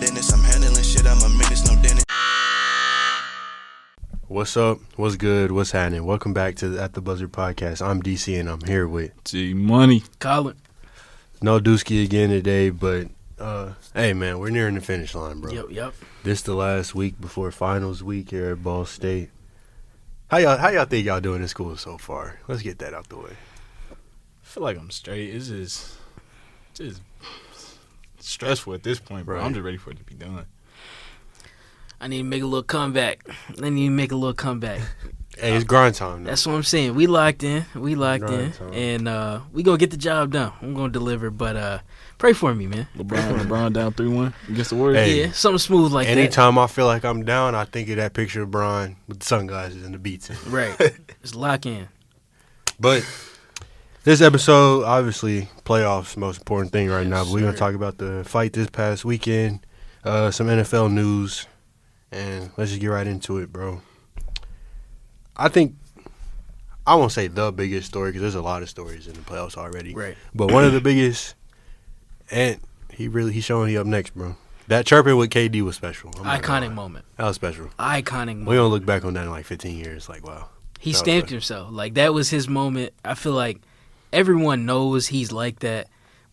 dentist. I'm handling shit, I'm a menace, no dentist. What's up? What's good? What's happening? Welcome back to the At the Buzzer podcast. I'm DC and I'm here with G Money. Colin. No Dusky again today, but hey man, we're nearing the finish line, bro. Yep. This the last week before finals week here at Ball State. How y'all think y'all doing in school so far? Let's get that out the way. I feel like I'm straight. It's just stressful at this point, bro. Right. I'm just ready for it to be done. I need to make a little comeback. Hey, it's grind time. That's what I'm saying. We locked in. Grind time. And we going to get the job done. I'm going to deliver. But pray for me, man. LeBron down 3-1 against the Warriors. Hey, Yeah, something smooth like that. Anytime I feel like I'm down, I think of that picture of Bron with the sunglasses and the beats. Right. Just lock in. But this episode, obviously, playoffs, most important thing right now. But we're going to sir. talk about the fight this past weekend, some NFL news, and let's just get right into it, bro. I think, I won't say the biggest story because there's a lot of stories in the playoffs already. Right. But one of the biggest, and he's showing he up next, bro. That chirping with KD was special. I'm not gonna Iconic lie. moment. That was special. Iconic We're moment. going to look back on that in like 15 years. Like, wow. He That was stamped special. himself. Like, that was his moment. I feel like everyone knows he's like that.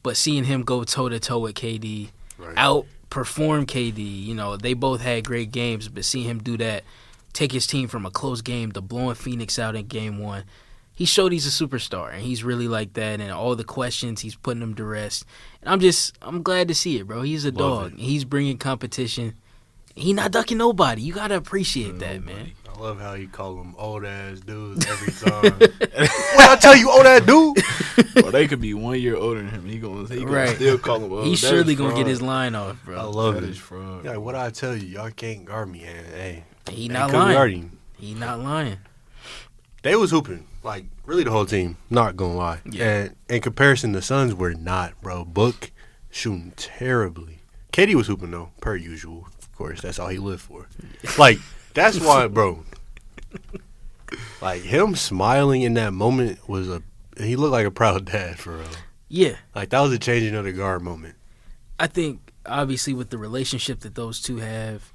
But seeing him go toe-to-toe with KD, Right. outperform KD, you know, they both had great games. But seeing him do that, take his team from a close game to blowing Phoenix out in game one, he showed he's a superstar. And he's really like that. And all the questions, he's putting them to rest. And I'm glad to see it, bro. He's a Love dog. it. He's bringing competition. He not ducking nobody. You got to appreciate that, man. I love how you call them old ass dudes every time. When I tell you old ass dude, Bro, they could be 1 year older than him. He gonna Right. still call him. He's surely going to get his line off, I bro. love That it. is fraud. Yeah, what I tell you, y'all can't guard me. And hey, He they not couldn't guard lying. him. He not lying. They was hooping, like really the whole team. Not gonna lie. Yeah. And in comparison, the Suns were not, bro. Book shooting terribly. KD was hooping though, per usual. Of course, that's all he lived for. Like that's why, bro. Like him smiling in that moment he looked like a proud dad for real. Yeah. Like that was a changing of the guard moment. I think, obviously, with the relationship that those two have,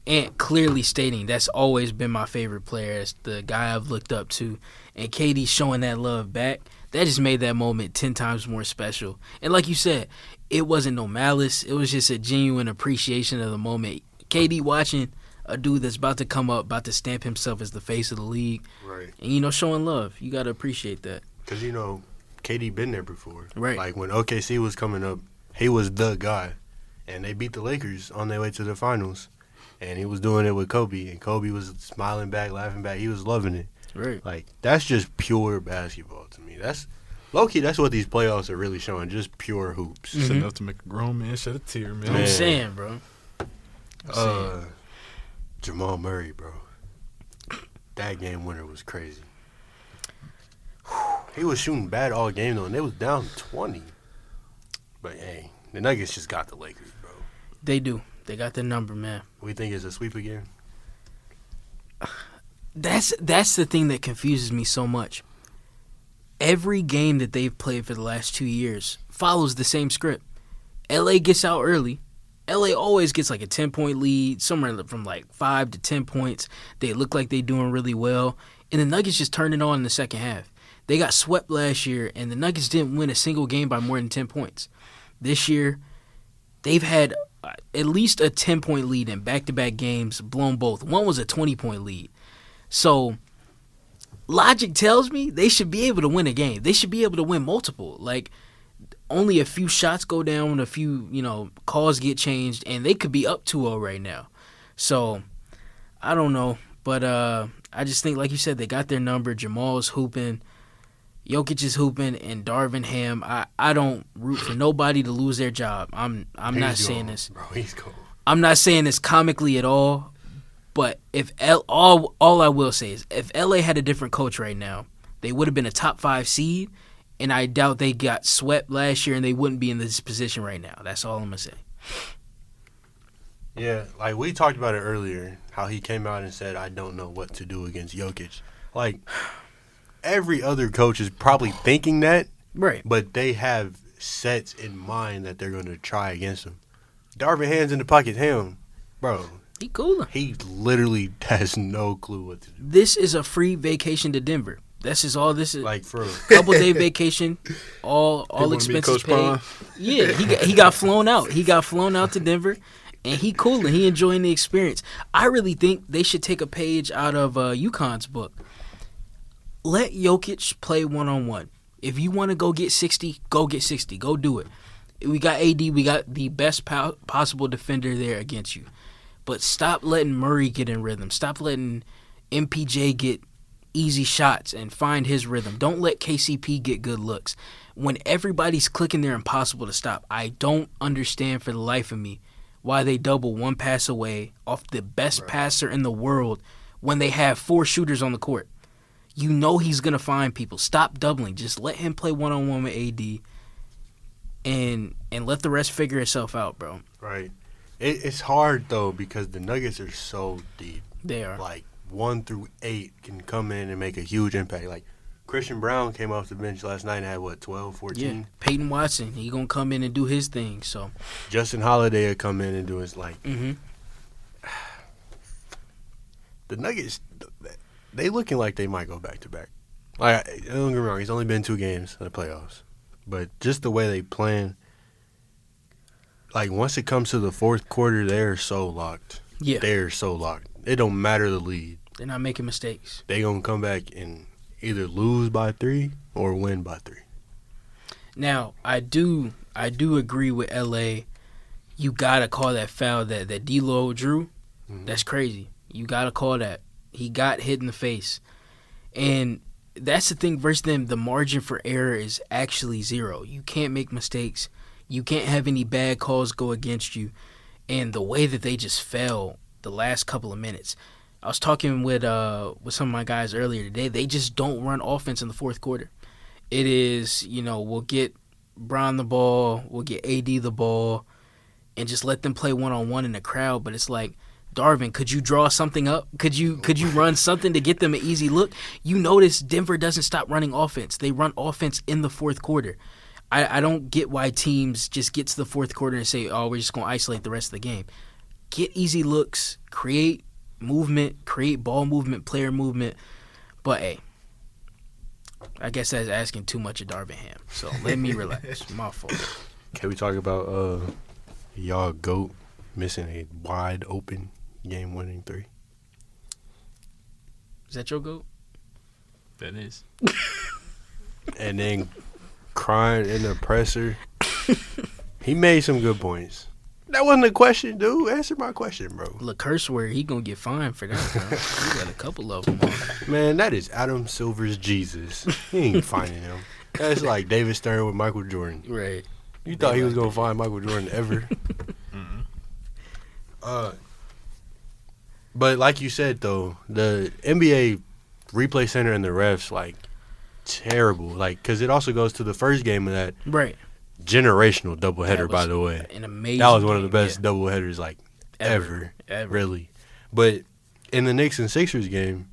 and clearly stating that's always been my favorite player, as the guy I've looked up to, and KD showing that love back, that just made that moment 10 times more special. And like you said, it wasn't no malice. It was just a genuine appreciation of the moment. KD watching a dude that's about to come up, about to stamp himself as the face of the league, Right. and, you know, showing love. You got to appreciate that. Because, you know, KD been there before. Right. Like, when OKC was coming up, he was the guy. And they beat the Lakers on their way to the finals. And he was doing it with Kobe. And Kobe was smiling back, laughing back. He was loving it. Right. Like, that's just pure basketball to me. That's low-key, that's what these playoffs are really showing. Just pure hoops. It's Mhm. enough to make a grown man shed a tear, man. I'm Man. saying, bro. I'm saying. Jamal Murray, bro. That game winner was crazy. He was shooting bad all game, though, and they was down 20. But, hey, the Nuggets just got the Lakers, bro. They do. They got the number, man. We think it's a sweep again? That's the thing that confuses me so much. Every game that they've played for the last 2 years follows the same script. LA gets out early. LA always gets like a 10-point lead, somewhere from like 5 to 10 points. They look like they're doing really well. And the Nuggets just turned it on in the second half. They got swept last year, and the Nuggets didn't win a single game by more than 10 points. This year, they've had at least a 10-point lead in back-to-back games, blown both. One was a 20-point lead. So, logic tells me they should be able to win a game. They should be able to win multiple. Like, only a few shots go down, a few, calls get changed, and they could be up 2-0 right now. So, I don't know. But I just think, like you said, they got their number. Jamal's hooping. Jokic is hooping, and Darvin Ham. I don't root for nobody to lose their job. I'm not saying this. Bro, he's cold. I'm not saying this comically at all. But if all I will say is if LA had a different coach right now, they would have been a top 5 seed, and I doubt they got swept last year, and they wouldn't be in this position right now. That's all I'm gonna say. Yeah, like we talked about it earlier, how he came out and said, I don't know what to do against Jokic. Like, every other coach is probably thinking that, Right. but they have sets in mind that they're going to try against him. Darvin Ham's in the pocket. Bro, He cooler. he literally has no clue what to do. This is a free vacation to Denver. This is all this is. Like, for real. Couple day vacation, all wanna be expenses Coach paid. Prime? Yeah, he got flown out. He got flown out to Denver, and he cool and he enjoying the experience. I really think they should take a page out of UConn's book. Let Jokic play 1-on-1. If you want to go get 60, go get 60. Go do it. We got AD. We got the best possible defender there against you. But stop letting Murray get in rhythm. Stop letting MPJ get easy shots and find his rhythm. Don't let KCP get good looks. When everybody's clicking, they're impossible to stop. I don't understand for the life of me why they double one pass away off the best passer in the world when they have 4 shooters on the court. You know he's going to find people. Stop doubling. Just let him play one-on-one with AD and let the rest figure itself out, bro. Right. It's hard, though, because the Nuggets are so deep. They are. Like, 1 through 8 can come in and make a huge impact. Like, Christian Brown came off the bench last night and had, 12, 14? Yeah. Peyton Watson, he going to come in and do his thing. So Justin Holiday will come in and do his, like... Mm-hmm. The Nuggets, they looking like they might go back-to-back. Like, don't get me wrong, he's only been 2 games in the playoffs. But just the way they playing, like, once it comes to the fourth quarter, they're so locked. Yeah. They're so locked. It don't matter the lead. They're not making mistakes. They going to come back and either lose by 3 or win by 3. Now, I do agree with LA. You got to call that foul that D'Lo drew. Mhm. That's crazy. You got to call that. He got hit in the face. And that's the thing versus them. The margin for error is actually 0. You can't make mistakes. You can't have any bad calls go against you. And the way that they just fell the last couple of minutes. I was talking with some of my guys earlier today. They just don't run offense in the fourth quarter. It is, we'll get Brown the ball, we'll get AD the ball, and just let them play one-on-one in the crowd. But it's like, Darvin, could you draw something up? Could you run something to get them an easy look? You notice Denver doesn't stop running offense. They run offense in the fourth quarter. I don't get why teams just get to the fourth quarter and say, oh, we're just going to isolate the rest of the game. Get easy looks, create movement, create ball movement, player movement. But, hey, I guess that's asking too much of Darvin Ham. So let me relax. My fault. Can we talk about y'all GOAT missing a wide open game-winning 3? Is that your GOAT? That is. And then crying in the presser. He made some good points. That wasn't a question, dude. Answer my question, bro. Look, curse word, he going to get fined for that, bro. He got a couple of them on. Man, that is Adam Silver's Jesus. He ain't finding him. That's like David Stern with Michael Jordan. Right. You thought he was going to find Michael Jordan ever? But like you said, though, the NBA replay center and the refs, like, terrible. Like, because it also goes to the first game of that Right. generational doubleheader, That by was the way. An amazing That was one of the game, best doubleheaders, like, ever. Ever. Really. But in the Knicks and Sixers game,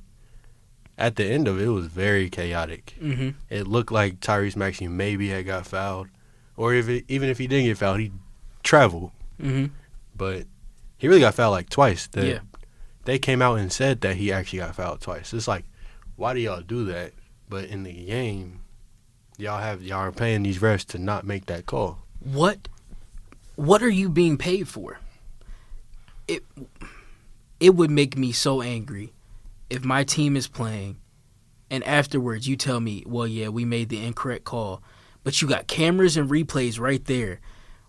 at the end of it, it was very chaotic. Mm-hmm. It looked like Tyrese Maxey maybe had got fouled. Or even if he didn't get fouled, he traveled. Mm-hmm. But he really got fouled like twice. Yeah. They came out and said that he actually got fouled twice. It's like, why do y'all do that? But in the game, y'all are paying these refs to not make that call. What are you being paid for? It would make me so angry if my team is playing and afterwards you tell me, well, yeah, we made the incorrect call, but you got cameras and replays right there.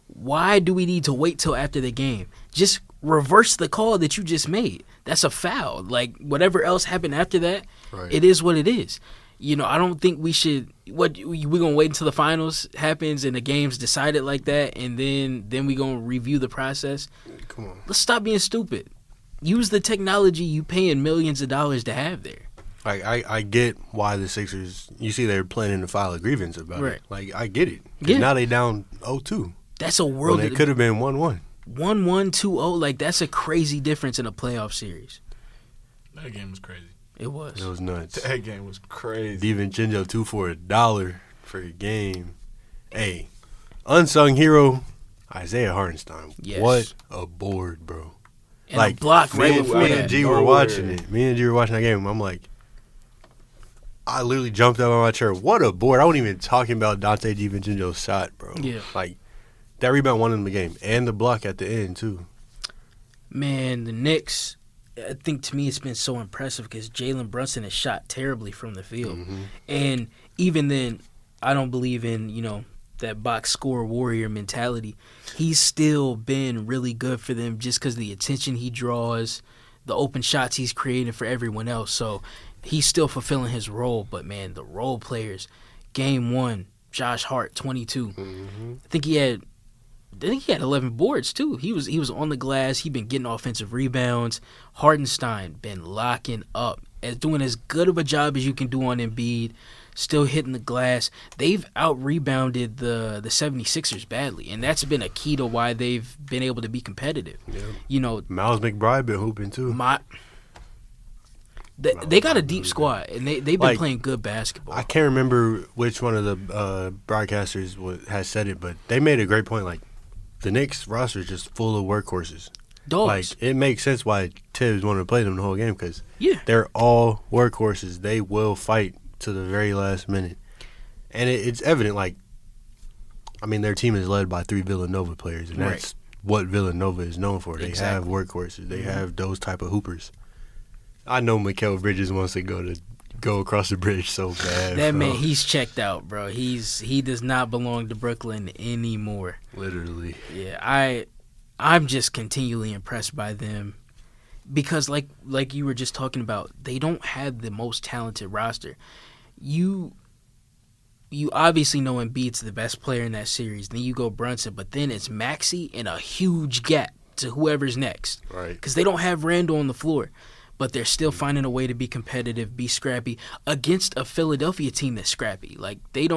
Why do we need to wait till after the game? Just reverse the call that you just made. That's a foul. Like, whatever else happened after that, Right. It is what it is. I don't think we should. We're gonna wait until the finals happens and the game's decided like that, and then we gonna review the process. Come on. Let's stop being stupid. Use the technology you paying millions of dollars to have there. Like, I get why the Sixers, you see they're planning to file a grievance about Right. it. Like, I get it. 'Cause Yeah. now they down 0-2. That's a Well, world. it could have been 1-1. 1-1, 2-0. Like, that's a crazy difference in a playoff series. That game was crazy. It was. It was nuts. That game was crazy. DiVincenzo 2 for $1 for a game. Hey, unsung hero Isaiah Hartenstein. Yes. What a board, bro. And a block me, right and, before me that. and G were Nowhere. watching it. Me and G were watching that game. I'm like, I literally jumped up on my chair. What a board. I wasn't even talking about Dante DiVincenzo's shot, bro. Yeah. Like, that rebound won him the game. And the block at the end, too. Man, the Knicks, I think to me it's been so impressive because Jalen Brunson has shot terribly from the field. Mm-hmm. And even then, I don't believe in, that box score warrior mentality. He's still been really good for them just because of the attention he draws, the open shots he's creating for everyone else. So he's still fulfilling his role. But, man, the role players, game 1, Josh Hart, 22. Mm-hmm. I think he had 11 boards too. He was on the glass. He been getting offensive rebounds. Hartenstein been locking up, doing as good of a job as you can do on Embiid. Still hitting the glass. They've out-rebounded the 76ers badly, and that's been a key to why they've been able to be competitive. Yeah. Miles McBride been hooping, too. They got a deep squad, and they've been playing good basketball. I can't remember which one of the broadcasters has said it, but they made a great point. Like, the Knicks roster is just full of workhorses. Dogs. Like, it makes sense why Tibbs wanted to play them the whole game because Yeah. they're all workhorses. They will fight to the very last minute. And it's evident, like, I mean, their team is led by 3 Villanova players, and that's what Villanova is known for. They have workhorses. They have those type of hoopers. I know Mikal Bridges wants to go across the bridge so bad. That bro. man, he's checked out, bro. He does not belong to Brooklyn anymore. Literally. Yeah, I'm just continually impressed by them because like you were just talking about, they don't have the most talented roster. You obviously know Embiid's the best player in that series. Then you go Brunson, but then it's Maxey and a huge gap to whoever's next. Right. Because they don't have Randall on the floor. But they're still finding a way to be competitive, be scrappy against a Philadelphia team that's scrappy. Like, they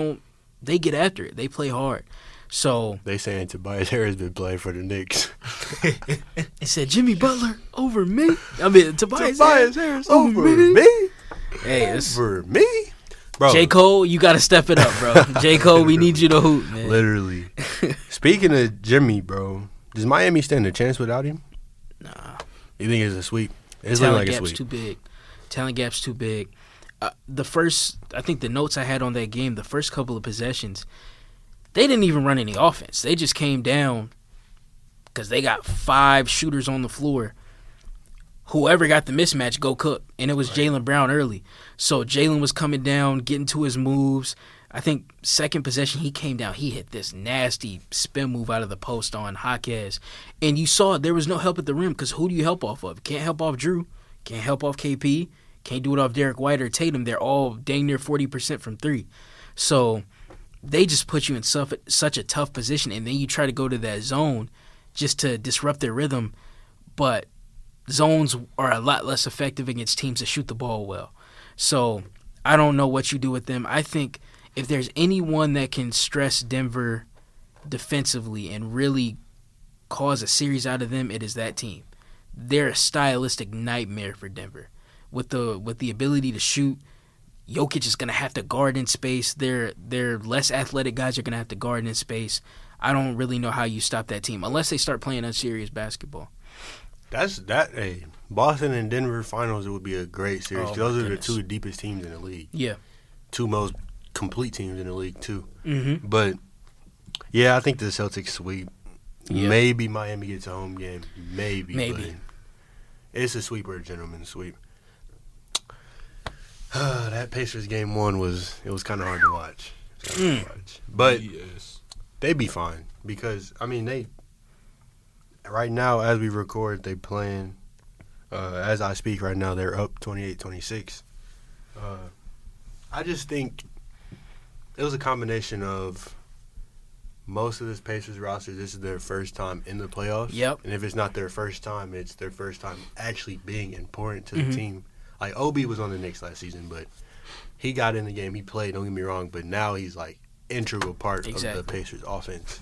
get after it. They play hard. So They saying Tobias Harris been playing for the Knicks. it said Jimmy Butler over me. I mean, Tobias Harris over me? Hey, it's Over me? Bro, J. Cole, you got to step it up, bro. J. Cole, we need you to hoop, man. literally. Speaking of Jimmy, bro, does Miami stand a chance without him? Nah. You think it's a sweep? It's looking Talent like a gap's sweep. too big. Talent gap's too big. I think the notes I had on that game, the first couple of possessions, they didn't even run any offense. They just came down because they got 5 shooters on the floor. Whoever got the mismatch, go cook. And it was Jaylen Brown early. So Jaylen was coming down, getting to his moves. I think second possession, he came down. He hit this nasty spin move out of the post on Jaquez. And you saw there was no help at the rim because who do you help off of? Can't help off Drew. Can't help off KP. Can't do it off Derek White or Tatum. They're all dang near 40% from 3. So they just put you in such a tough position. And then you try to go to that zone just to disrupt their rhythm. But zones are a lot less effective against teams that shoot the ball well. So I don't know what you do with them. I think if there's anyone that can stress Denver defensively and really cause a series out of them, it is that team. They're a stylistic nightmare for Denver. With the ability to shoot, Jokic is going to have to guard in space. Their less athletic guys are going to have to guard in space. I don't really know how you stop that team unless they start playing unserious basketball. Hey, Boston and Denver finals, it would be a great series. Oh, Those my are the goodness. 2 deepest teams in the league. Yeah. 2 most complete teams in the league, too. Mm-hmm. But, yeah, I think the Celtics sweep. Yeah. Maybe Miami gets a home game. Maybe. Maybe. But it's a sweep or a gentleman's sweep. That Pacers game 1 was kind of hard to watch. But Yes. they'd be fine because, I mean, right now, as we record, they playing. As I speak right now, they're up 28-26. I just think it was a combination of most of this Pacers roster, this is their first time in the playoffs. Yep. And if it's not their first time, it's their first time actually being important to Mm-hmm. the team. Like, Obi was on the Knicks last season, but he got in the game. He played, don't get me wrong, but now he's, like, integral part of the Pacers offense.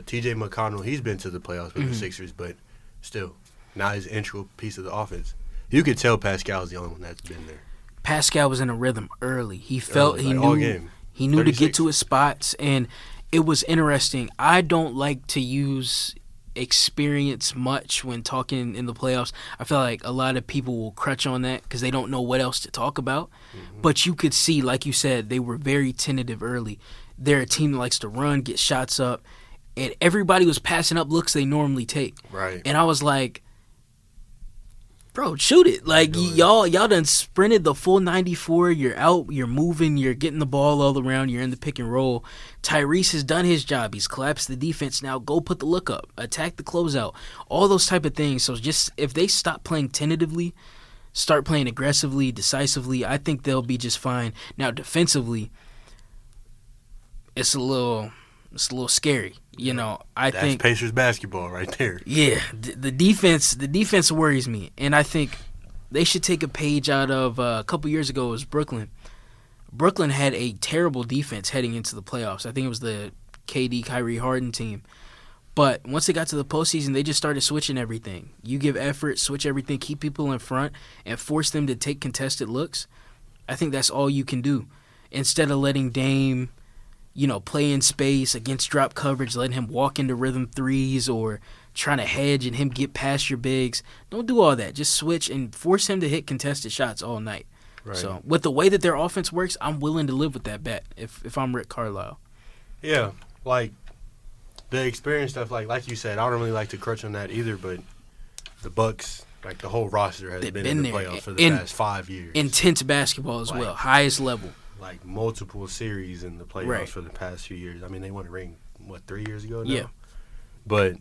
T.J. McConnell, he's been to the playoffs with the Sixers, but still, now he's an integral piece of the offense. You could tell Pascal's the only one that's been there. Pascal was in a rhythm early. He felt All he game. knew to get 36. to his spots, and it was interesting. I don't like to use experience much when talking in the playoffs. I feel like a lot of people will crutch on that because they don't know what else to talk about. But you could see, like you said, they were very tentative early. They're a team that likes to run, get shots up, and everybody was passing up looks they normally take. Right. And I was like, bro, shoot it. Like, y'all done sprinted the full 94. You're out, you're moving, you're getting the ball all around, you're in the pick and roll. Tyrese has done his job. He's collapsed the defense. Now go put the look up, attack the closeout, all those type of things. So just if they stop playing tentatively, start playing aggressively, decisively, I think they'll be just fine. Now defensively, it's a little scary. You know, I That's think Pacers basketball right there. yeah, the defense worries me, and I think they should take a page out of a couple years ago. It was Brooklyn. Brooklyn had a terrible defense heading into the playoffs. I think it was the KD Kyrie Harden team. But once they got to the postseason, they just started switching everything. You give effort, switch everything, keep people in front, and force them to take contested looks. I think that's all you can do. Instead of letting Dame, play in space against drop coverage, letting him walk into rhythm threes or trying to hedge and him get past your bigs. Don't do all that. Just switch and force him to hit contested shots all night. Right. So with the way that their offense works, I'm willing to live with that bet if I'm Rick Carlisle. Yeah, like the experience stuff, like you said, I don't really like to crutch on that either, but the Bucks, like the whole roster has They've been been in the there. playoffs for the past 5 years. Intense basketball as well, highest level. Like multiple series in the playoffs Right. for the past few years. I mean, they won a ring, 3 years ago now? Yeah. But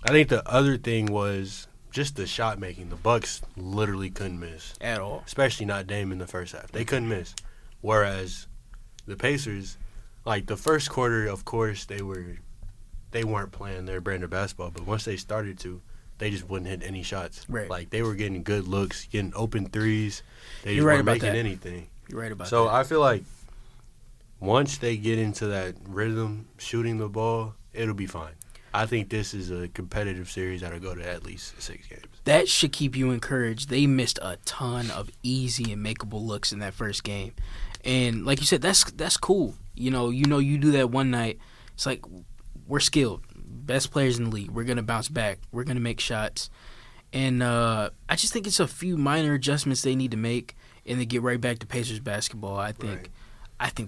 I think the other thing was just the shot making. The Bucks literally couldn't miss. At all. Especially not Dame in the first half. They couldn't miss. Whereas the Pacers, like the first quarter, of course, they weren't playing their brand of basketball, but once they started to, they just wouldn't hit any shots. Right. Like they were getting good looks, getting open threes. They You're just right weren't about making that. anything. You're right about So that. I feel like once they get into that rhythm, shooting the ball, it'll be fine. I think this is a competitive series that'll go to at least 6 games. That should keep you encouraged. They missed a ton of easy and makeable looks in that first game. And like you said, that's cool. You do that one night. It's like we're skilled. Best players in the league. We're going to bounce back. We're going to make shots. And I just think it's a few minor adjustments they need to make and they get right back to Pacers basketball. I think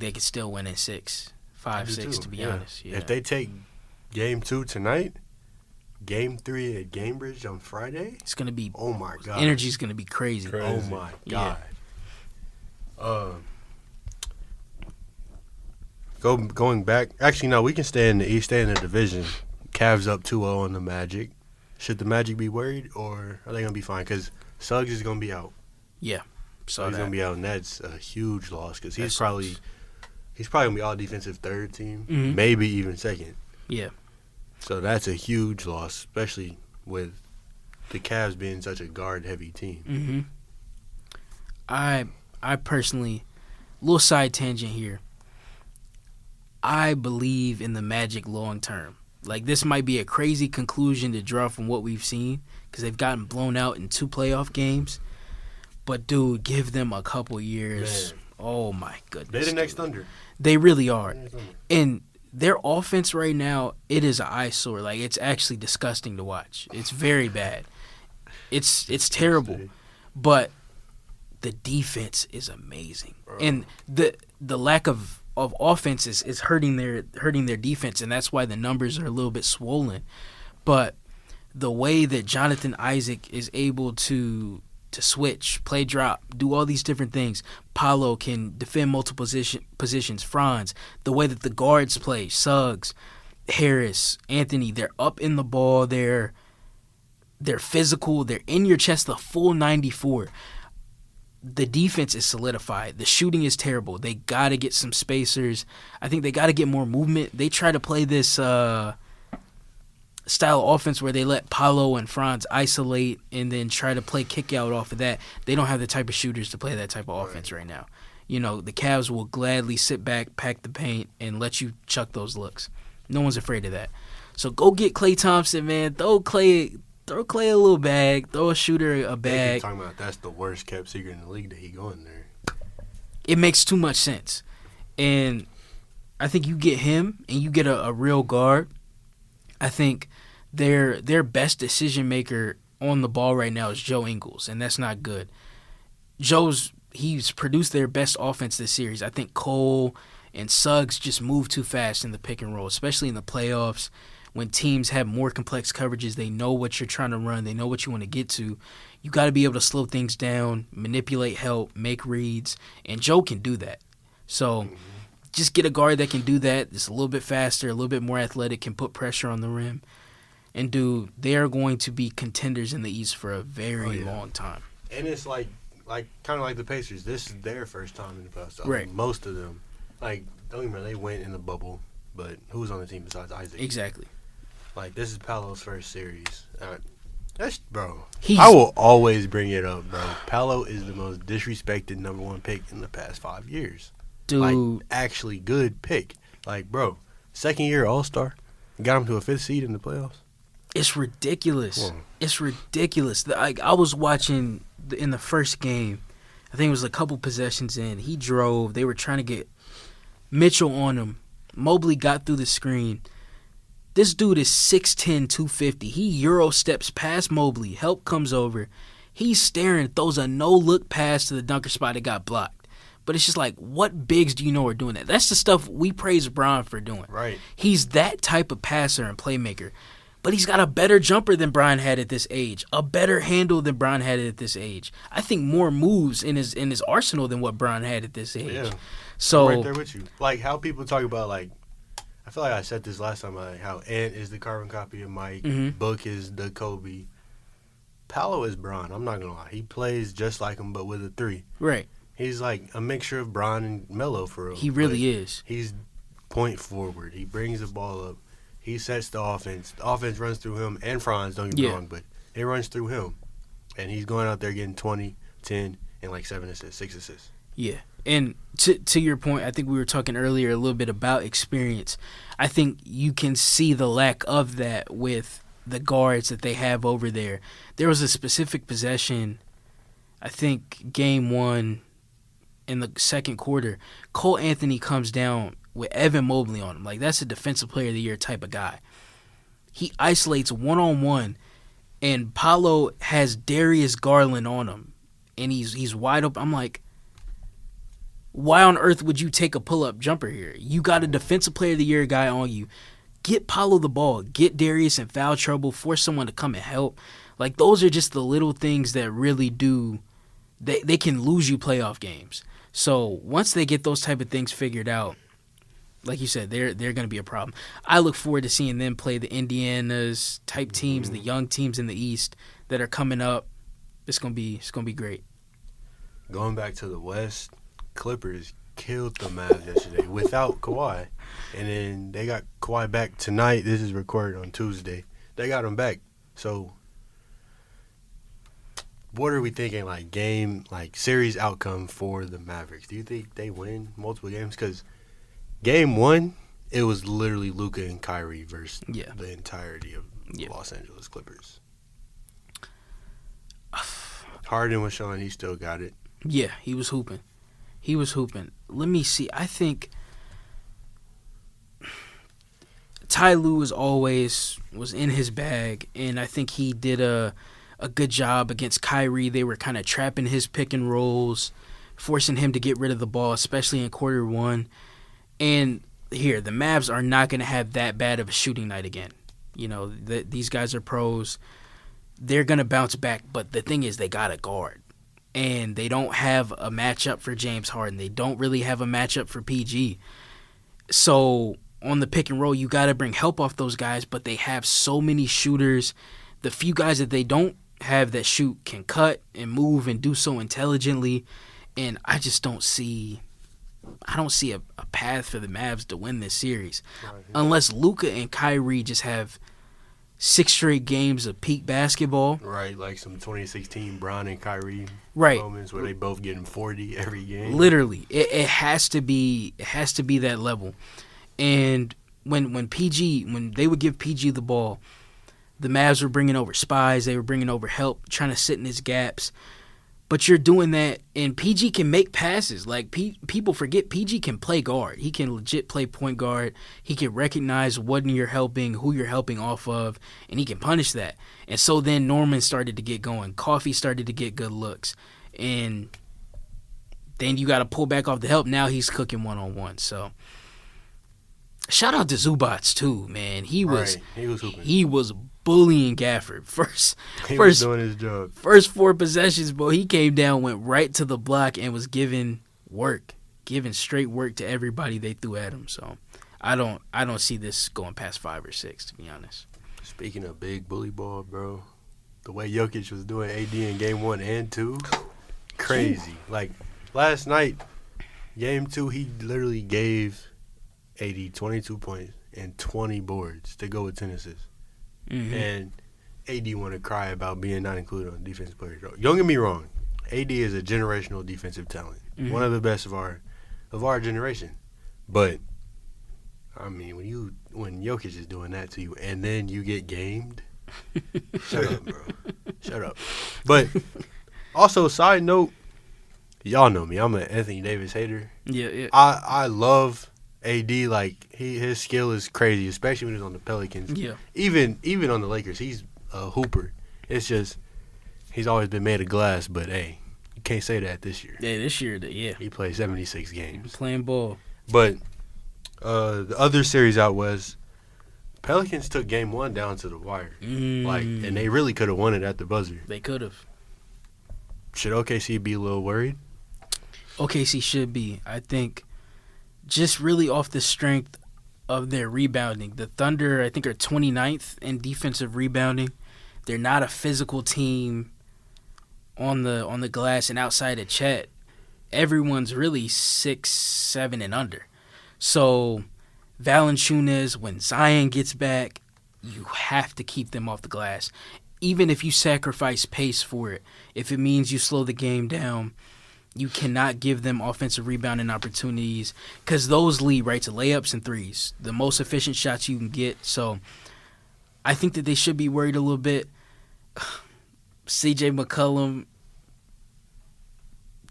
they could still win in 5-6 to be honest. Yeah. If they take Game 2 tonight, Game 3 at Gamebridge on Friday, It's going to be oh my God. energy's going to be crazy. Oh my Yeah. God. Going back. Actually, no, we can stay in the East, stay in the division. Cavs up 2-0 on the Magic. Should the Magic be worried, or are they going to be fine? Because Suggs is going to be out. Yeah. So he's that. going to be out, and that's a huge loss because That he's sucks. probably going to be all defensive third team, Mhm. maybe even second. Yeah. So that's a huge loss, especially with the Cavs being such a guard-heavy team. Mm-hmm. I personally, little side tangent here. I believe in the Magic long term. Like, this might be a crazy conclusion to draw from what we've seen because they've gotten blown out in 2 playoff games. But, dude, give them a couple years. Man. Oh, my goodness. They're the next dude. Thunder. They really are. And their offense right now, it is an eyesore. Like, it's actually disgusting to watch. It's very bad. It's terrible. But the defense is amazing. And the lack of offense is hurting their defense, and that's why the numbers are a little bit swollen. But the way that Jonathan Isaac is able to switch, play drop, do all these different things. Paolo can defend multiple positions. Franz, the way that the guards play, Suggs, Harris, Anthony, they're up in the ball. They're physical. They're in your chest the full 94. The defense is solidified. The shooting is terrible. They got to get some spacers. I think they got to get more movement. They try to play this style of offense where they let Paolo and Franz isolate and then try to play kick out off of that. They don't have the type of shooters to play that type of offense right now. The Cavs will gladly sit back, pack the paint, and let you chuck those looks. No one's afraid of that. So go get Klay Thompson, man. Throw Klay a little bag. Throw a shooter a They bag. keep talking about that's the worst kept secret in the league that he going there. It makes too much sense. And I think you get him and you get a real guard. I think their best decision maker on the ball right now is Joe Ingles, and that's not good. He's produced their best offense this series. I think Cole and Suggs just move too fast in the pick and roll, especially in the playoffs when teams have more complex coverages. They know what you're trying to run. They know what you want to get to. You got to be able to slow things down, manipulate help, make reads, and Joe can do that. So just get a guard that can do that. It's a little bit faster, a little bit more athletic, can put pressure on the rim. And, dude, they are going to be contenders in the East for a very long time. And it's like kind of like the Pacers. This is their first time in the playoffs. Right. Most of them. Like, don't get me wrong, they went in the bubble, but who was on the team besides Isaac? Exactly. Like, this is Paolo's first series. Bro, He's- I will always bring it up, bro. Paolo is the most disrespected number one pick in the past 5 years. Dude, Like, actually good pick. Like, bro, second year All-Star. Got him to a 5th seed in the playoffs. it's ridiculous. Whoa. It's ridiculous. I was watching in the first game. I think it was a couple possessions in. He drove. They were trying to get Mitchell on him. Mobley got through the screen. This dude is 6'10", 250. He Euro steps past Mobley. Help comes over. He's staring, throws a no-look pass to the dunker spot that got blocked. But it's just like, what bigs do you know are doing that? That's the stuff we praise Bron for doing. Right. He's that type of passer and playmaker. But he's got a better jumper than Brian had at this age, a better handle than Brian had at this age. I think more moves in his arsenal than what Brian had at this age. Yeah. So I'm right there with you. Like, how people talk about, like, I feel like I said this last time, like, how Ant is the carbon copy of Mike, Mhm. Book is the Kobe. Paolo is Bron. I'm not going to lie. He plays just like him, but with a 3. right, He's like a mixture of Bron and Melo for real. he really But is. He's point forward. He brings the ball up. He sets the offense. The offense runs through him and Franz, don't get me Yeah. wrong, but it runs through him. And he's going out there getting 20, 10, and like 7 assists, 6 assists. Yeah, and to your point, I think we were talking earlier a little bit about experience. I think you can see the lack of that with the guards that they have over there. There was a specific possession, I think game 1 in the second quarter. Cole Anthony comes down with Evan Mobley on him. Like, that's a defensive player of the year type of guy. He isolates one-on-one, and Paolo has Darius Garland on him, and he's wide open. I'm like, why on earth would you take a pull-up jumper here? You got a defensive player of the year guy on you. Get Paolo the ball. Get Darius in foul trouble. Force someone to come and help. Like, those are just the little things that really do. They can lose you playoff games. So once they get those type of things figured out, like you said, they're going to be a problem. I look forward to seeing them play the Indianas type teams, the young teams in the East that are coming up. It's gonna be great. Going back to the West, Clippers killed the Mavs yesterday without Kawhi. And then they got Kawhi back tonight. This is recorded on Tuesday. They got him back. So what are we thinking, series outcome for the Mavericks? Do you think they win multiple games? Because game 1, it was literally Luka and Kyrie versus the entirety of Los Angeles Clippers. Harden was showing he still got it. Yeah, he was hooping. Let me see. I think Ty Lue was in his bag, and I think he did a good job against Kyrie. They were kind of trapping his pick and rolls, forcing him to get rid of the ball, especially in quarter 1. And here, the Mavs are not going to have that bad of a shooting night again. You know, these guys are pros. They're going to bounce back, but the thing is they got a guard. And they don't have a matchup for James Harden. They don't really have a matchup for PG. So on the pick and roll, you got to bring help off those guys, but they have so many shooters. The few guys that they don't have that shoot can cut and move and do so intelligently. And I just don't see a path for the Mavs to win this series. Right. Unless Luka and Kyrie just have 6 straight games of peak basketball. Right, like some 2016 Bron and Kyrie Right. moments where they both getting 40 every game. Literally, it has to be that level. And when they would give PG the ball, the Mavs were bringing over spies, they were bringing over help, trying to sit in his gaps. But you're doing that, and PG can make passes. Like, people forget PG can play guard. He can legit play point guard. He can recognize when you're helping, who you're helping off of, and he can punish that. And so then Norman started to get going. Coffee started to get good looks. And then you got to pull back off the help. Now he's cooking one-on-one. So, shout out to Zubats, too, man. He was hooping. He was bullying Gafford. He was doing his job. First 4 possessions, bro, he came down, went right to the block, and was giving straight work to everybody they threw at him. So I don't see this going past 5 or 6, to be honest. Speaking of big bully ball, bro, the way Jokic was doing AD in game 1 and 2, crazy. Like last night, game 2, he literally gave AD 22 points and 20 boards to go with 10 assists. Mm-hmm. And AD want to cry about being not included on defensive players. Don't get me wrong, AD is a generational defensive talent, one of the best of our generation. But I mean, when Jokic is doing that to you, and then you get gamed, shut up, bro, shut up. But also, side note, y'all know me, I'm an Anthony Davis hater. Yeah. I love AD, like his skill is crazy, especially when he's on the Pelicans. Yeah. Even on the Lakers, he's a hooper. It's just he's always been made of glass. But hey, you can't say that this year. Yeah, this year, yeah. He played 76 games. Playing ball. But the other series out was Pelicans took game 1 down to the wire, and they really could have won it at the buzzer. They could have. Should OKC be a little worried? OKC should be. I think. Just really off the strength of their rebounding. The Thunder, I think, are 29th in defensive rebounding. They're not a physical team on the glass, and outside of Chet, everyone's really 6'7" and under. So Valanciunas, when Zion gets back, you have to keep them off the glass. Even if you sacrifice pace for it, if it means you slow the game down, you cannot give them offensive rebounding opportunities because those lead right to layups and threes, the most efficient shots you can get. So I think that they should be worried a little bit. CJ McCollum,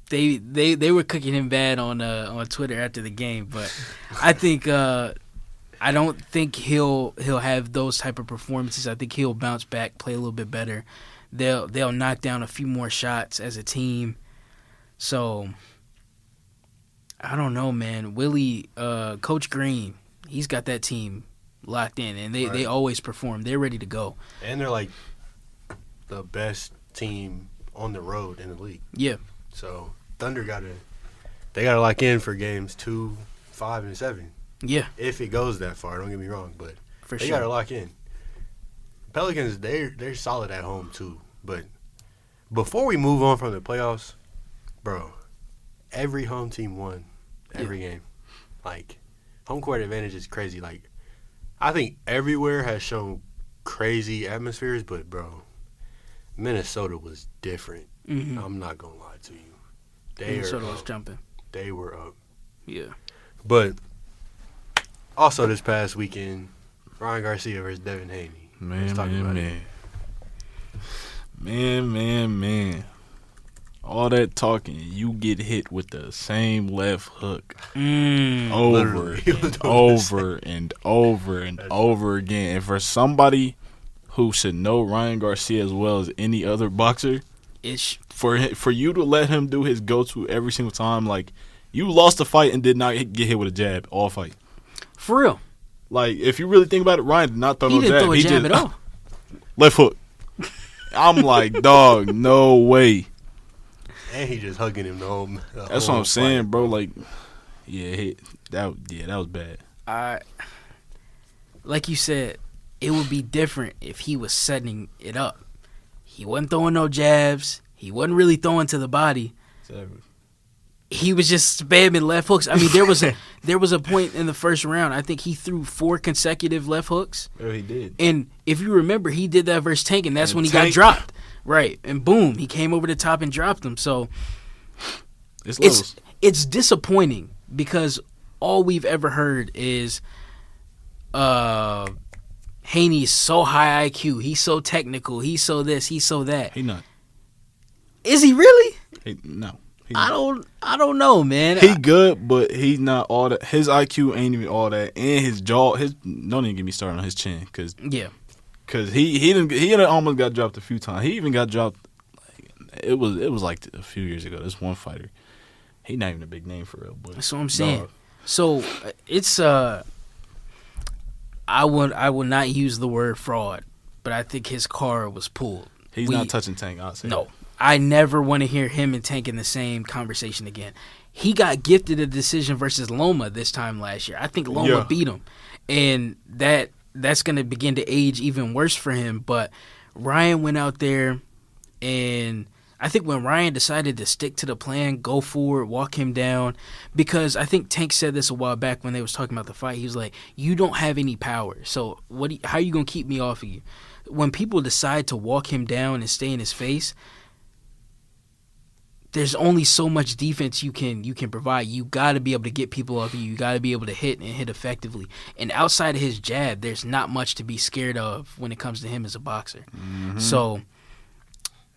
they were cooking him bad on Twitter after the game, but I think I don't think he'll have those type of performances. I think he'll bounce back, play a little bit better. They'll knock down a few more shots as a team. So, I don't know, man. Willie, Coach Green, he's got that team locked in, and they always perform. They're ready to go. And they're like the best team on the road in the league. Yeah. So, Thunder gotta lock in for games 2, 5, and 7. Yeah. If it goes that far, don't get me wrong, but For they sure. gotta lock in. Pelicans, they're solid at home too. But before we move on from the playoffs, bro, every home team won every game. Like, home court advantage is crazy. Like, I think everywhere has shown crazy atmospheres, but, bro, Minnesota was different. Mm-hmm. I'm not going to lie to you. Minnesota was jumping. They were up. Yeah. But also this past weekend, Ryan Garcia versus Devin Haney. Let's talk about it. Man. All that talking, you get hit with the same left hook over and over and over and over again. And for somebody who should know Ryan Garcia as well as any other boxer, for you to let him do his go-to every single time, like, you lost the fight and did not get hit with a jab all fight. For real. Like, if you really think about it, Ryan did not throw no jab. He didn't throw a He jab just, at all. Left hook. I'm like, dog, no way. And he just hugging him the whole That's what I'm saying, bro. Like, that was bad. Like you said, it would be different if he was setting it up. He wasn't throwing no jabs. He wasn't really throwing to the body. Exactly. He was just spamming left hooks. I mean, there was a point in the first round. I think he threw 4 consecutive left hooks. Oh, he did. And if you remember, he did that versus Tank, and that's when he got dropped. Right, and boom, he came over the top and dropped him. So it's disappointing because all we've ever heard is Haney's so high IQ, he's so technical, he's so this, he's so that. He not. Is he really? No. I don't know, man. He good, but he's not all that. His IQ ain't even all that, and his jaw. Don't even get me started on his chin, cause he done almost got dropped a few times. He even got dropped. It was like a few years ago. This one fighter, he not even a big name for real. But that's what I'm saying. dog. So it's I would not use the word fraud, but I think his card was pulled. He's not touching Tank. I'll say No. that. I never want to hear him and Tank in the same conversation again. He got gifted a decision versus Loma this time last year. I think Loma beat him, and that's going to begin to age even worse for him. But Ryan went out there, and I think when Ryan decided to stick to the plan, go forward, walk him down, because I think Tank said this a while back when they was talking about the fight. He was like, "You don't have any power, so how are you going to keep me off of you?" When people decide to walk him down and stay in his face, there's only so much defense you can provide. You got to be able to get people off of you. You got to be able to hit and hit effectively. And outside of his jab, there's not much to be scared of when it comes to him as a boxer. Mm-hmm. So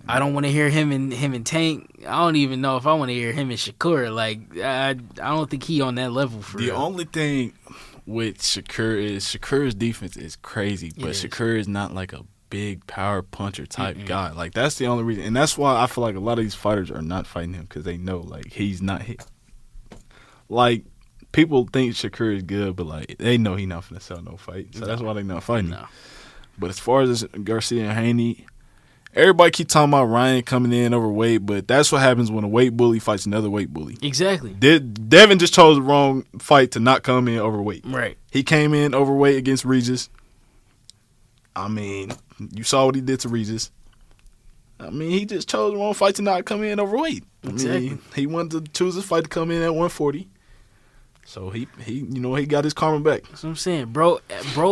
I don't want to hear him and Tank. I don't even know if I want to hear him and Shakur. Like I don't think he on that level for The real. only thing with Shakur's defense is crazy, but Shakur is not like a big power puncher type guy. Like that's the only reason, and that's why I feel like a lot of these fighters are not fighting him because they know like he's not hit. Like people think Shakur is good, but like they know he's not finna sell no fight, so that's why they not fighting him. But as far as Garcia and Haney, everybody keep talking about Ryan coming in overweight, but that's what happens when a weight bully fights another weight bully. Exactly. Devin just chose the wrong fight to not come in overweight. Right. He came in overweight against Regis. I mean, you saw what he did to Regis. I mean, he just chose the wrong fight to not come in overweight. Exactly. I mean, he wanted to choose his fight to come in at 140. So he got his karma back. That's what I'm saying. Bro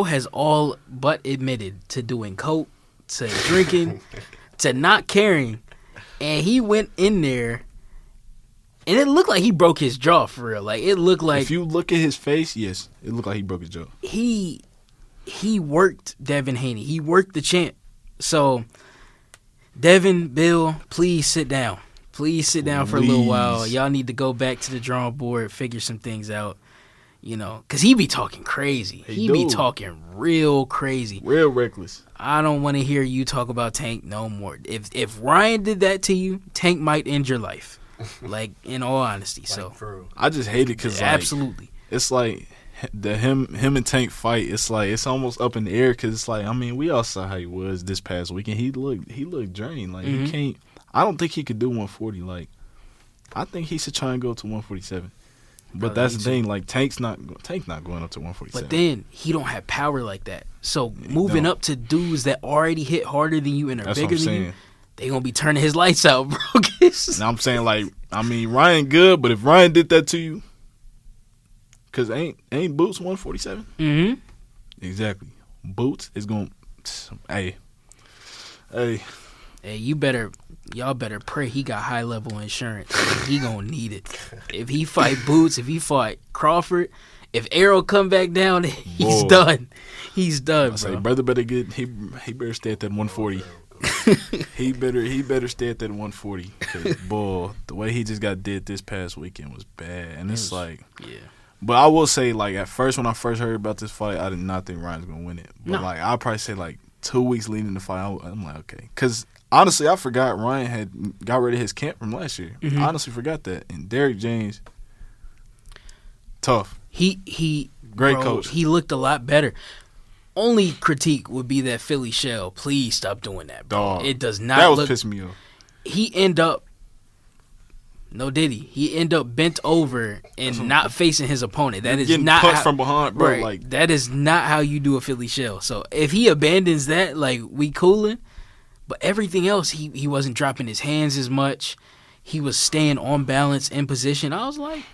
has all but admitted to doing coke, to drinking, to not caring. And he went in there, and it looked like he broke his jaw for real. Like, it looked like... If you look at his face, yes, it looked like he broke his jaw. He worked Devin Haney. He worked the champ. So, Devin, Bill, please sit down. Please sit down for a little while. Y'all need to go back to the drawing board, figure some things out. You know, because he be talking crazy. He be talking real crazy. Real reckless. I don't want to hear you talk about Tank no more. If Ryan did that to you, Tank might end your life. Like, in all honesty. So I just hate it because, absolutely. It's like... him and Tank fight, it's like it's almost up in the air because it's like, I mean, we all saw how he was this past weekend. He looked drained. Like he can't. I don't think he could do 140. Like I think he should try and go to 147. But that's the thing. Like Tank's not going up to 147. But then he don't have power like that. So moving up to dudes that already hit harder than you and are bigger than you, they gonna be turning his lights out, bro. Now I'm saying, like, I mean, Ryan good, but if Ryan did that to you. Cause ain't Boots 147? Mm-hmm. Exactly. Boots is going. Hey. Y'all better pray he got high level insurance. He gonna need it. If he fight Boots, if he fight Crawford, if Arrow come back down, he's done. He's done, bro. Say, brother better get he better stay at that 140. he better stay at that 140. Cause boy, the way he just got did this past weekend was bad, and it's like But I will say, like, at first, when I first heard about this fight, I did not think Ryan's going to win it. But, like, I'll probably say, like, 2 weeks leading the fight, I'm like, okay. Because, honestly, I forgot Ryan had got rid of his camp from last year. I honestly forgot that. And Derrick James, tough. He Great coach. He looked a lot better. Only critique would be that Philly shell. Please stop doing that, bro. Dog. It does not That was look... pissing me off. He end up... No, did he? He end up bent over and not facing his opponent. That is getting not punched how, from behind, bro. Right, Like that is not how you do a Philly shell. So if he abandons that, like, we cooling. But everything else, he wasn't dropping his hands as much. He was staying on balance in position. I was like,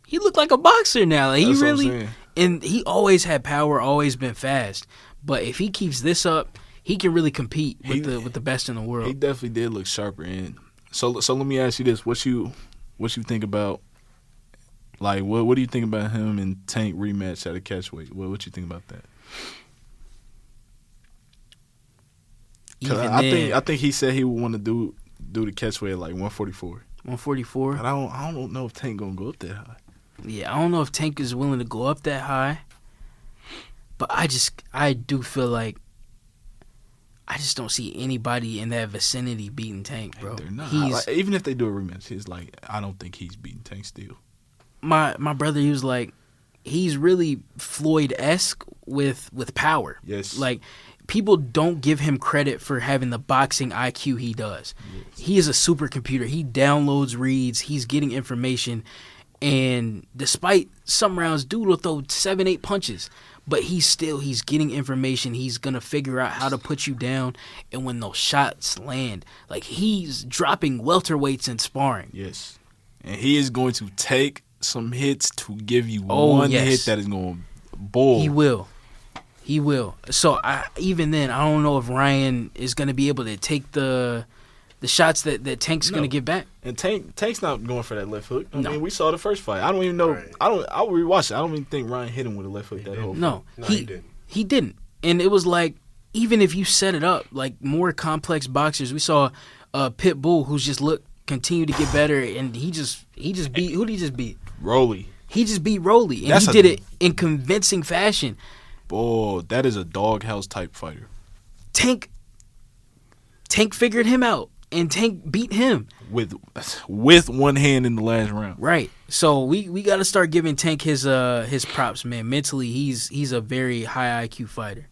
he looked like a boxer now. Like, he That's really, what I'm saying. and he always had power, always been fast. But if he keeps this up, he can really compete with the best in the world. He definitely did look sharper. And so let me ask you this: what you think about? Like, what do you think about him and Tank rematch at a catchweight? What you think about that? Because I think he said he would want to do the catchweight at like 144. 144. But I don't know if Tank gonna go up that high. Yeah, I don't know if Tank is willing to go up that high. But I do feel like I just don't see anybody in that vicinity beating Tank, bro. They're not. He's Like, even if they do a rematch, it's like I don't think he's beating Tank still. my brother. He was like, he's really Floyd-esque with power. Yes. Like, people don't give him credit for having the boxing IQ he does. Yes. He is a supercomputer. He downloads reads. He's getting information. And despite some rounds, dude will throw 7-8 punches. But he's getting information. He's going to figure out how to put you down. And when those shots land, like, he's dropping welterweights in sparring. Yes. And he is going to take some hits to give you Oh, one yes. hit that is going to bowl. He will. So even then, I don't know if Ryan is going to be able to take the shots that Tank's going to give back. And Tank's not going for that left hook. I No. mean, we saw the first fight. I don't even know. Right. I'll rewatch it. I don't even think Ryan hit him with a left hook that whole fight. No, No, he didn't. He didn't. And it was like, even if you set it up, like more complex boxers, we saw Pitbull, who's just continue to get better, and he just beat, who did he just beat? Rolly. He just beat Rolly, and That's he did it in convincing fashion. Boy, that is a doghouse type fighter. Tank figured him out, and Tank beat him. With one hand in the last round. Right. So we got to start giving Tank his props, man. Mentally, he's a very high IQ fighter.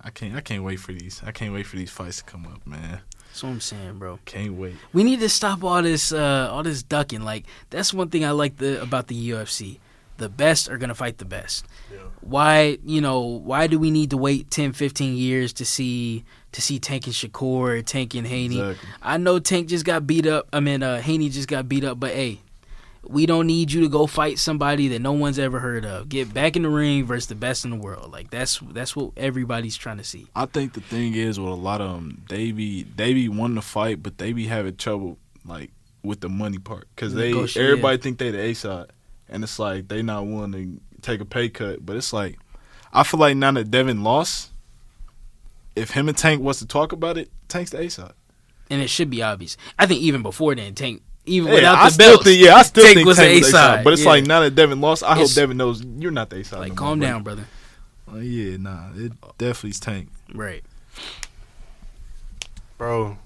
I can't wait for these. I can't wait for these fights to come up, man. That's what I'm saying, bro. Can't wait. We need to stop all this ducking. Like, that's one thing I like about the UFC. The best are gonna fight the best. Yeah. Why do we need to wait 10, 15 years to see Tank and Shakur, Tank and Haney? Exactly. I know Tank just got beat up. Haney just got beat up, but hey, we don't need you to go fight somebody that no one's ever heard of. Get back in the ring versus the best in the world. Like, that's what everybody's trying to see. I think the thing is with a lot of them, they be wanting to fight, but they be having trouble like with the money part because everybody think they the A side, and it's like they not willing to take a pay cut. But it's like I feel like now that Devin lost, if him and Tank was to talk about it, Tank's the A side. And it should be obvious. I think even before then, Tank, even Yeah, without I the still belts, think Tank was was the A side. A-side. But it's Yeah. like now that Devin lost, I hope It's- Devin knows you're not the A side. like, calm down, brother. Yeah, nah, it definitely is Tank. Right. Bro,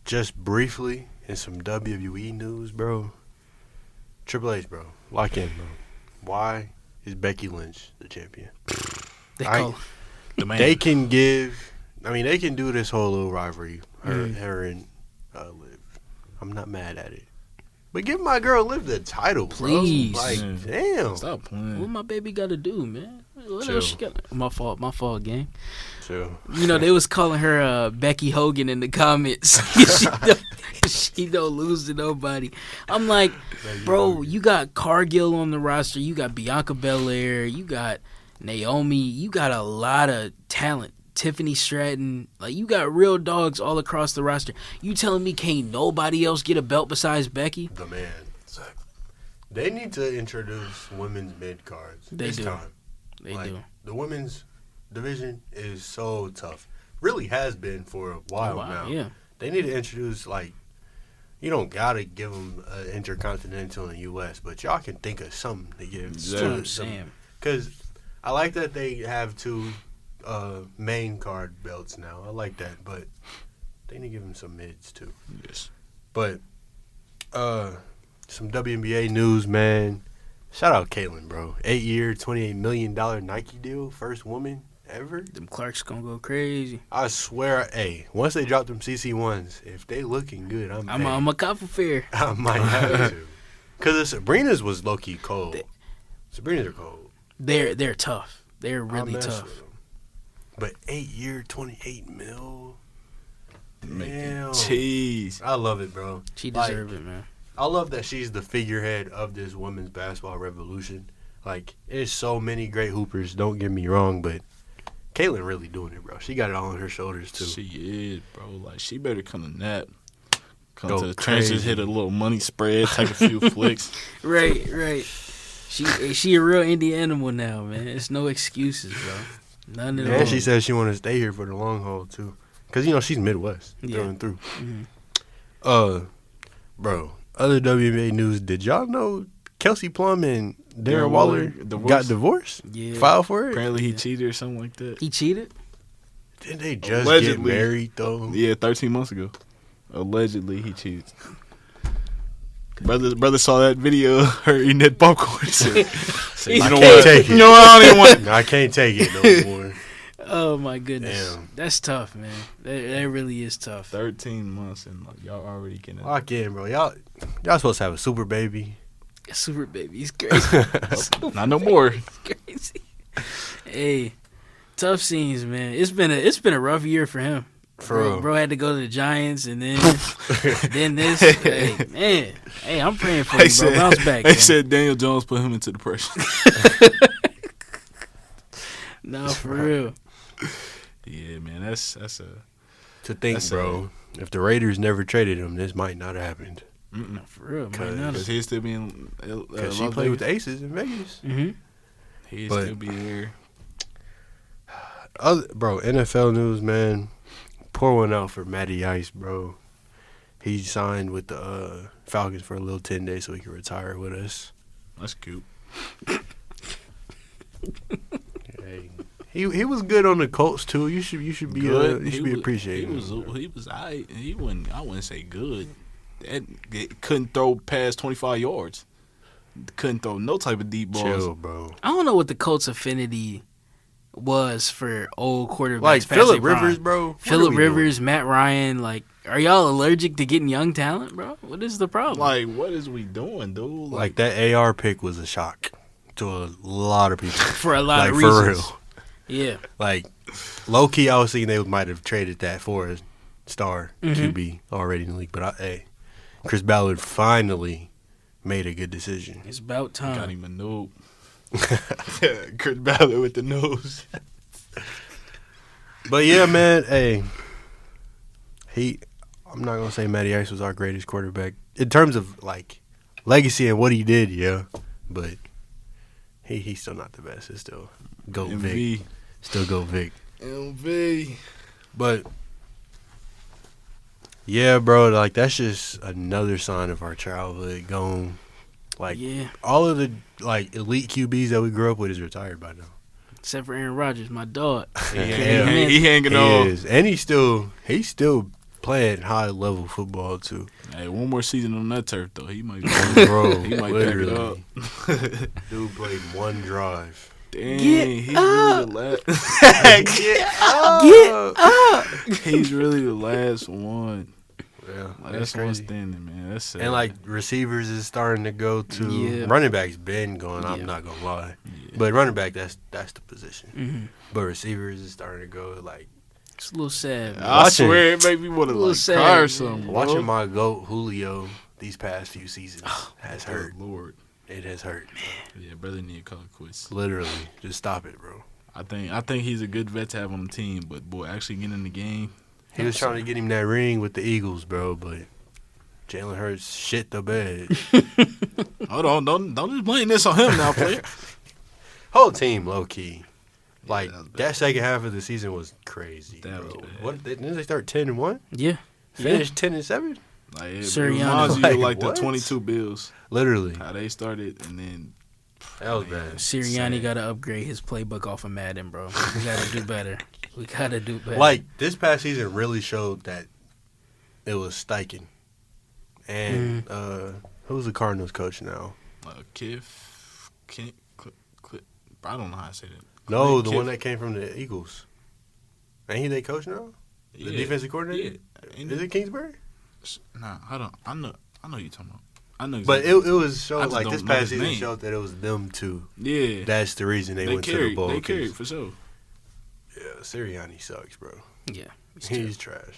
just briefly in some WWE news, bro. Triple H, bro. Lock in, bro. Why is Becky Lynch the champion? They I- call The man. They can they can do this whole little rivalry. Her and Liv. I'm not mad at it. But give my girl Liv the title, bro. Please. Like, Yeah. damn. Stop playing. what my baby got to do, man. What Chill. else she got? My fault, gang. Chill. You know, they was calling her Becky Hogan in the comments. she don't lose to nobody. I'm like, bro, you got Cargill on the roster. You got Bianca Belair. You got Naomi. You got a lot of talent. Tiffany Stratton. Like, you got real dogs all across the roster. You telling me can't nobody else get a belt besides Becky? The man. They need to introduce women's mid cards. They this do. time. They Like, do. The women's division is so tough. Really has been for a while now. Yeah. They need to introduce, like, you don't gotta give them an intercontinental in the U.S., but y'all can think of something to give. That's That's what I'm them. saying. Because I like that they have two main card belts now. I like that, but they need to give them some mids too. Yes. But some WNBA news, man. Shout out Caitlyn, bro. 8-year, $28 million Nike deal. First woman ever. Them Clarks gonna go crazy. I swear, hey, once they drop them CC1s, if they looking good, I'm a cop for fair. I might have to. Because Sabrina's was low-key cold. Sabrina's are cold. They're tough. They're really I'll mess tough. with 'em. But 8-year, $28 mil. Making Damn. cheese. I love it, bro. She Like, deserved it, man. I love that she's the figurehead of this women's basketball revolution. Like, there's so many great hoopers, don't get me wrong, but Caitlyn really doing it, bro. She got it all on her shoulders, too. She is, bro. Like, she better come to nap. Come Go to the trenches, crazy. hit a little money spread, take a few flicks. Right. She a real indie animal now, man. It's no excuses, bro. None at all. And she said she want to stay here for the long haul, too. Because, you know, she's Midwest Yeah. through and through. Mhm. Bro, other WNBA news, did y'all know Kelsey Plum and Darren Waller got divorced? Yeah. Filed for it? Apparently he cheated or something like that. He cheated? Didn't they just Allegedly. get married, though? Yeah, 13 months ago. Allegedly he cheated. Brother saw that video, her eating that popcorn. Said, I you know can't what? take it. You know what? I don't even want. I can't take it no more. Oh, my goodness. Damn. That's tough, man. That really is tough. 13 months and like, y'all already getting. Lock in, bro. Y'all supposed to have a super baby. Super baby. He's crazy. Not no more. Crazy. Hey, tough scenes, man. It's been a rough year for him. For real. Bro had to go to the Giants and then this. Hey, man. Hey, I'm praying for you, bro. Bounce back. They man. said Daniel Jones put him into depression. No, for real. Yeah, man, that's a. To think, That's bro, if the Raiders never traded him, this might not have happened. No, for real. Cause- Man, Because he'd still be in. Because she played with the Aces in Vegas. Mm-hmm. He'd but- still be there. Bro, NFL news, man. Pour one out for Matty Ice, bro. He signed with the Falcons for a little 10 days so he can retire with us. That's cute. Hey, he was good on the Colts too. You should be Good. you should be appreciating. He was alright. He wouldn't. I wouldn't say good. It couldn't throw past 25 yards. Couldn't throw no type of deep balls. Chill, bro. I don't know what the Colts' affinity was for old quarterbacks. Like past Phillip their prime. Rivers, bro. What are Phillip we Rivers, Matt Ryan. Like, are y'all allergic to getting young talent, bro? What is the problem? Like, what is we doing, dude? doing? Like that AR pick was a shock to a lot of people. for a lot Like of for reasons. real. Yeah. Like low key, I was thinking they might have traded that for a star Mhm. QB already in the league. But hey, Chris Ballard finally made a good decision. It's about got time. him a noob. Chris Ballard with the nose. But yeah, man, hey, I'm not gonna say Matty Ice was our greatest quarterback in terms of like legacy and what he did, yeah. But he's still not the best. It's still go Vic. MV. Still go Vic. MV. But yeah, bro, like that's just another sign of our childhood gone. Like Yeah. all of the like elite QBs that we grew up with is retired by now. Except for Aaron Rodgers, my dog. Yeah. He hanging He on. is, and he's still playing high level football too, Hey, one more season on that turf though. He might. bro. He might literally, back it up. dude played one drive. Dang, Get he's up. really the last. Get up. He's really the last one. Yeah, Like, that's that's one crazy. standing, man. That's sad. And like receivers is starting to go to Yeah. running backs. Been going. Yeah. I'm not gonna lie, Yeah. but running back that's the position. Mm-hmm. But receivers is starting to go like It's a little sad. Man. I watching- swear it made me want to Little like sad, cry or man. something. bro. watching my goat Julio these past few seasons has Oh, hurt. Lord. It has hurt. Yeah, brother need to call it quits. Literally, just stop it, bro. I think he's a good vet to have on the team, but boy, actually getting in the game. He was trying to get him that ring with the Eagles, bro, but Jalen Hurts shit the bed. Hold on, don't just blame this on him now, player. Whole team low key. Like that was bad. that second half of the season was crazy, That bro. was bad. What didn't they start 10-1? Yeah. Finished 10-7? Like it Sirianni. reminds you Like, of like what? the 22 Bills, Literally, how they started, and then that was man, bad. Sirianni sad. got to upgrade his playbook off of Madden, bro. We got to do better. We got to do better. Like this past season really showed that it was Steichen. And who's the Cardinals coach now? I don't know how to say that. No, the Kiff. one that came from the Eagles. Ain't he their coach now? The defensive coordinator? Yeah. Is it Kingsbury? Nah, hold on. I know you're talking about. I know. But Exactly. it was I showing just like don't this know past his season name. showed that it was them two. Yeah, That's the reason they went to the bowl. They 'cause- carried for sure. Yeah, Sirianni sucks, bro. yeah. He's trash.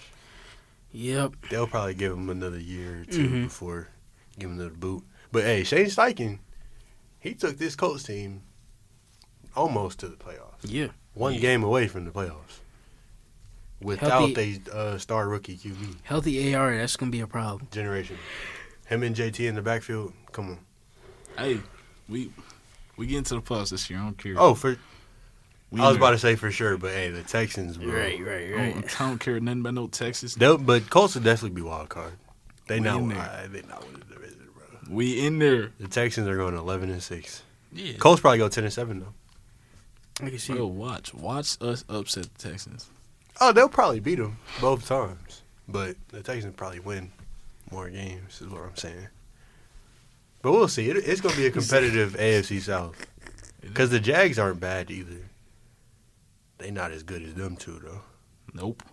Yep. They'll probably give him another year or 2 Mhm. before giving him the boot. But hey, Shane Steichen, he took this Colts team almost to the playoffs. Yeah. One game away from the playoffs. Without a star rookie QB Healthy AR, that's going to be a problem. generation. Him and JT in the backfield, come on. Hey, we get into the playoffs this year. I don't care. Oh, for I was about to say for sure, but hey, the Texans, bro. Right. I don't care nothing about no Texas. But Colts will definitely be wild card. They We not in win there. the division, bro. We in there. The Texans are going 11-6. Yeah. Colts probably go 10-7 though. I can see. Bro, watch us upset the Texans. Oh, they'll probably beat them both times, but the Texans probably win more games. Is what I'm saying. But we'll see. It's going to be a competitive AFC South because the Jags aren't bad either. They not as good as them two though. Nope.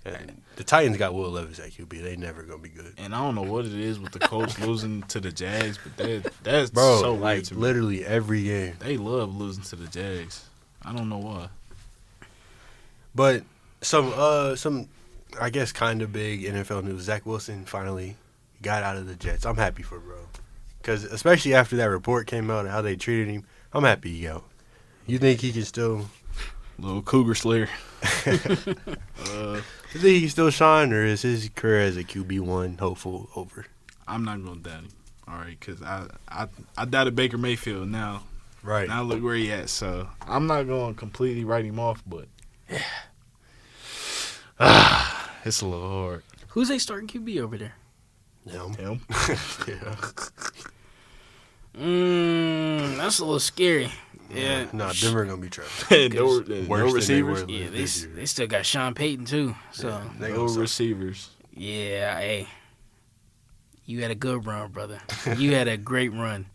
And the Titans got Will Levis at QB. They never gonna be good, And I don't know what it is with the Colts losing to the Jags, but that's bro. so like weird to me. literally every game. They love losing to the Jags. I don't know why. But some I guess kind of big NFL news. Zach Wilson finally got out of the Jets. I'm happy for bro, because especially after that report came out and how they treated him, I'm happy he out. You think he can still? Little Cougar Slayer. You think he can still shine, or is his career as a QB1 hopeful over? I'm not gonna doubt him. All right, because I doubted Baker Mayfield. Now Right. look where he at. So I'm not gonna completely write him off, but it's a little hard. Who's they starting QB over there? Him. Him. Yeah. That's a little scary. Yeah. Nah, Denver gonna be trash. no Worse than receivers. they were Yeah, this year. they still got Sean Payton too. So They No gonna suck. receivers. yeah, hey, you had a good run, brother. You had a great run.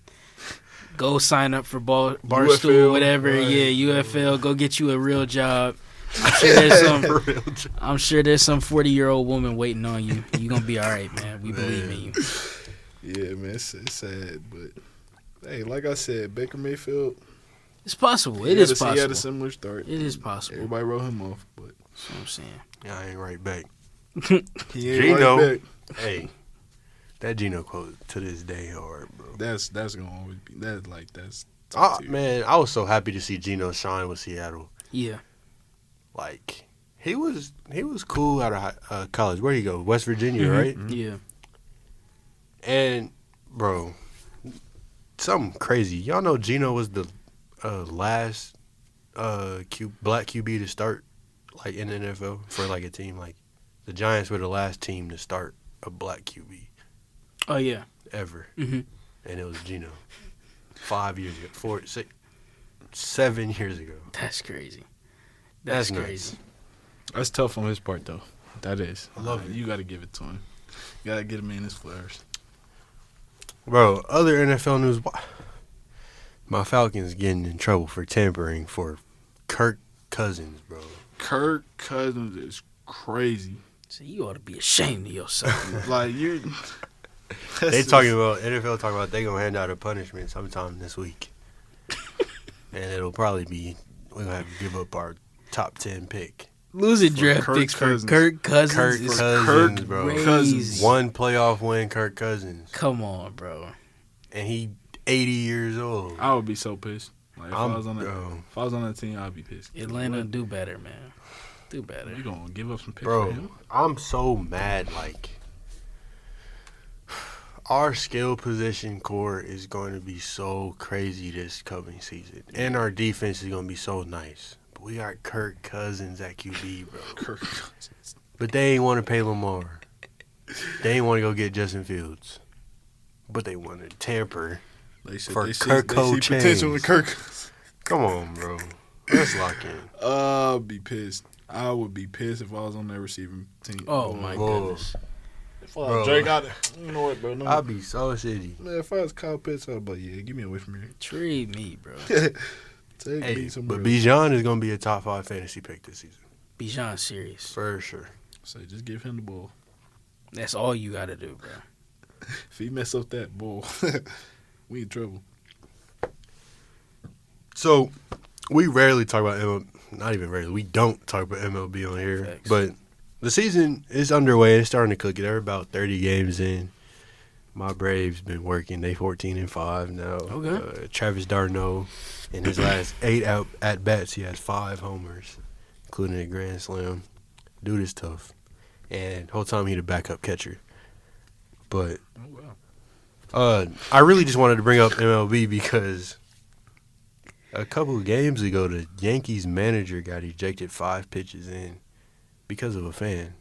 Go sign up for Barstool, UFL, whatever. right. Yeah, UFL. Go get you a real job. I'm sure there's some 40-year-old woman waiting on you. You gonna be all right, man. We believe in you. Yeah, man, it's sad, but hey, like I said, Baker Mayfield. It's possible. He It had is a- He had possible. a similar start. It is possible. Everybody wrote him off, but That's what I'm saying. Yeah, I ain't right back. he ain't Geno. right back. Hey, that Geno quote to this day hard, bro. That's gonna always be that's. Man, I was so happy to see Geno shine with Seattle. Yeah. Like he was cool out of college. Where'd he go? West Virginia, right? Yeah. And bro, something crazy. Y'all know Geno was the last black QB to start like in the NFL for like a team. Like the Giants were the last team to start a black QB Oh yeah. ever, Mhm. and it was Geno. 5 years ago, 4, 6, 7 years ago. That's crazy. That's That's nuts. crazy. That's tough on his part, though. That is. I love it. You got to give it to him. You got to get him in his flowers. Bro, other NFL news. My Falcons getting in trouble for tampering for Kirk Cousins, bro. Kirk Cousins is crazy. So you ought to be ashamed of yourself. Like you. They talking about NFL talking about they gonna hand out a punishment sometime this week, and it'll probably be we're gonna have to give up our top 10 pick. Losing For draft Kirk picks for Cousins. Kirk Cousins Kirk is Cousins, Kirk bro. crazy. Cousins. One playoff win, Kirk Cousins, Come on, bro. and he 80 years old. I would be so pissed. Like if I was on that, bro. if I was on that team, I'd be pissed. Atlanta, do better, man. Do better. You gonna give up some picks for Bro, him? I'm so mad. Like, our skill position core is going to be so crazy this coming season, and our defense is going to be so nice. But we got Kirk Cousins at QB, bro. Kirk Cousins. But they ain't want to pay Lamar. They ain't want to go get Justin Fields. But they want to tamper. They said For they Kirk see potential with Kirk. Come on, bro. Let's lock in. I'd be pissed. I would be pissed if I was on that receiving team. Oh my Whoa. goodness. If I was Bro. Drake, you know what, bro? No. I'll be so shitty. Man, if I was Kyle Pitts, I'd be like, yeah, get me away from here. Trade me, bro. Take Hey, me somewhere. but Bijan is going to be a top 5 fantasy pick this season. Bijan serious. For sure. Say, just give him the ball. That's all you got to do, bro. If he mess up that ball, we in trouble. So, we rarely talk about MLB. Not even rarely. We don't talk about MLB on here. Facts. But the season is underway. It's starting to cook it. They're about 30 games in. My Braves been working. They 14-5 now. Okay. Travis d'Arnaud, in his last 8 at-bats, he has 5 homers, including a grand slam. Dude is tough. And whole time he the backup catcher. But Oh, wow. I really just wanted to bring up MLB because A couple of games ago, the Yankees manager got ejected 5 pitches in because of a fan.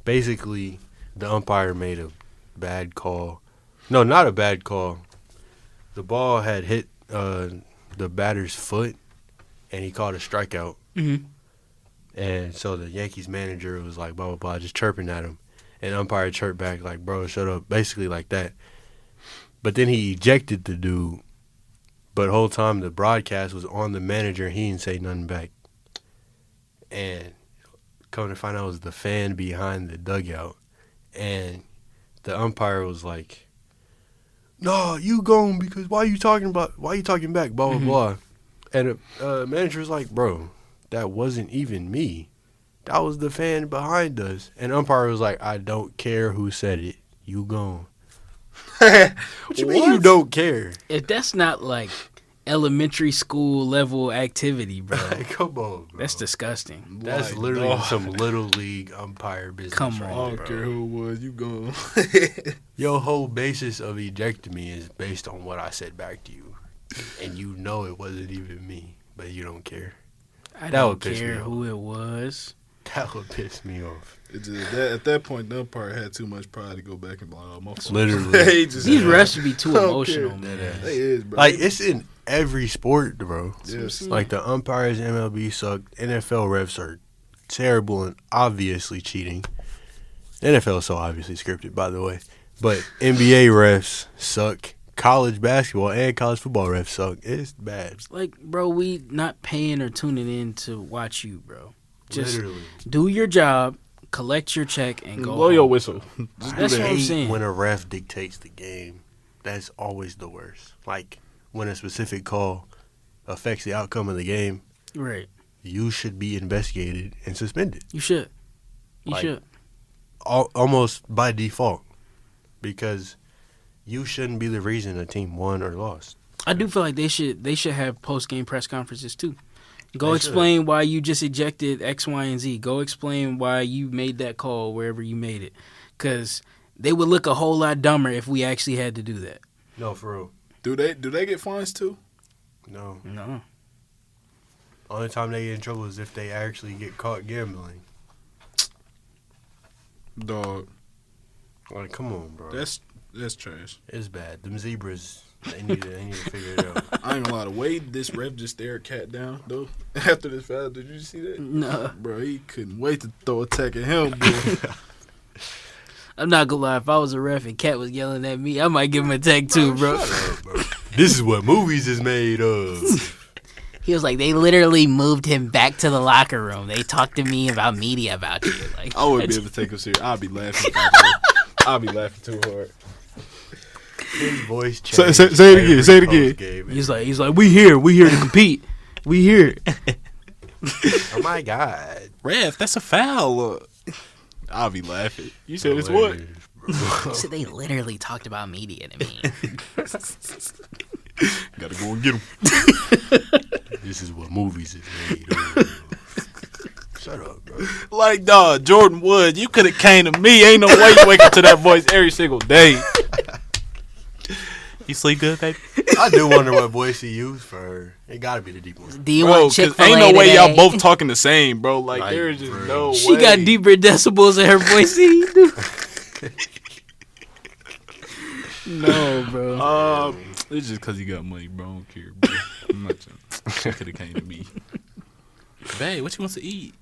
Basically, the umpire made a bad call. No, not a bad call. The ball had hit the batter's foot, and he called a strikeout. Mm-hmm. And so the Yankees manager was like, blah, blah, blah, just chirping at him. And umpire chirped back like, bro, shut up. Basically like that. But then he ejected the dude. But the whole time the broadcast was on the manager and he didn't say nothing back. And come to find out it was the fan behind the dugout. And the umpire was like, no, you gone because why you talking back, blah, blah, blah. And the manager was like, bro, that wasn't even me. That was the fan behind us. And umpire was like, I don't care who said it. You gone. What you mean you don't care? If that's not like elementary school level activity, bro, Come on, bro. that's disgusting. That's Like, literally dog. some little league umpire business. Come right I on, there, don't bro. care who it was. You gone. Your whole basis of ejecting me is based on what I said back to you. And you know it wasn't even me, but you don't care. I That don't would piss care me off. who it was. That would piss me off. It just, at that point, the umpire had too much pride to go back and be like, oh, my fault. Literally. He just These said, refs would be too I don't emotional, care. man. They is, bro. Like, it's in every sport, bro. Yes. Like, the umpires in MLB suck. NFL refs are terrible and obviously cheating. NFL is so obviously scripted, by the way. But NBA refs suck. College basketball and college football refs suck. It's bad. Like, bro, we not paying or tuning in to watch you, bro. Just Literally. do your job, collect your check, and go Blow home. your whistle. That's what I'm hate saying. when a ref dictates the game. That's always the worst. Like, when a specific call affects the outcome of the game, Right. you should be investigated and suspended. You should. You Like, should. Almost by default. Because you shouldn't be the reason a team won or lost. I do feel like they should have post game press conferences too. Go They explain why you just ejected X, Y, and Z. Go explain why you made that call wherever you made it. Because they would look a whole lot dumber if we actually had to do that. No, for real. Do they get fines too? No. No. Only time they get in trouble is if they actually get caught gambling. Dog, Like, come on, bro. that's trash. It's bad. Them zebras, they need to figure it out. I ain't gonna lie. The way this ref just stared Cat down though after this foul, did you see that? No. Bro, he couldn't wait to throw a tech at him, bro. I'm not going to lie. If I was a ref and Cat was yelling at me, I might give him a tag too, bro. Shut up, bro. This is what movies is made of. He was like, they literally moved him back to the locker room. They talked to me about media about you. Like, I wouldn't be able to take him serious. I'd be laughing. I'd be laughing too hard. His voice Say- changed. say- say it again, every say it again. postgame. he's like, we here to compete. We here. Oh my god. Ref, that's a foul. I'll be laughing. You said it's what? Hilarious, bro. So they literally talked about media to me. Gotta go and get him. This is what movies is made of. Shut up, bro. Like, dog, Jordan Wood, you could have came to me. Ain't no way you wake up to that voice every single day. You sleep good, baby? I do wonder what voice he used for her. It gotta be the deep one. Do you Bro, want 'cause Chick-fil-A ain't no way today? y'all both talking the same, bro. Like, Like, there's just bro. no way. She got deeper decibels in her voice than you do. No, bro. It's just because he got money, bro. I don't care, bro. I'm not trying. She could have came to me. Babe, what you want to eat?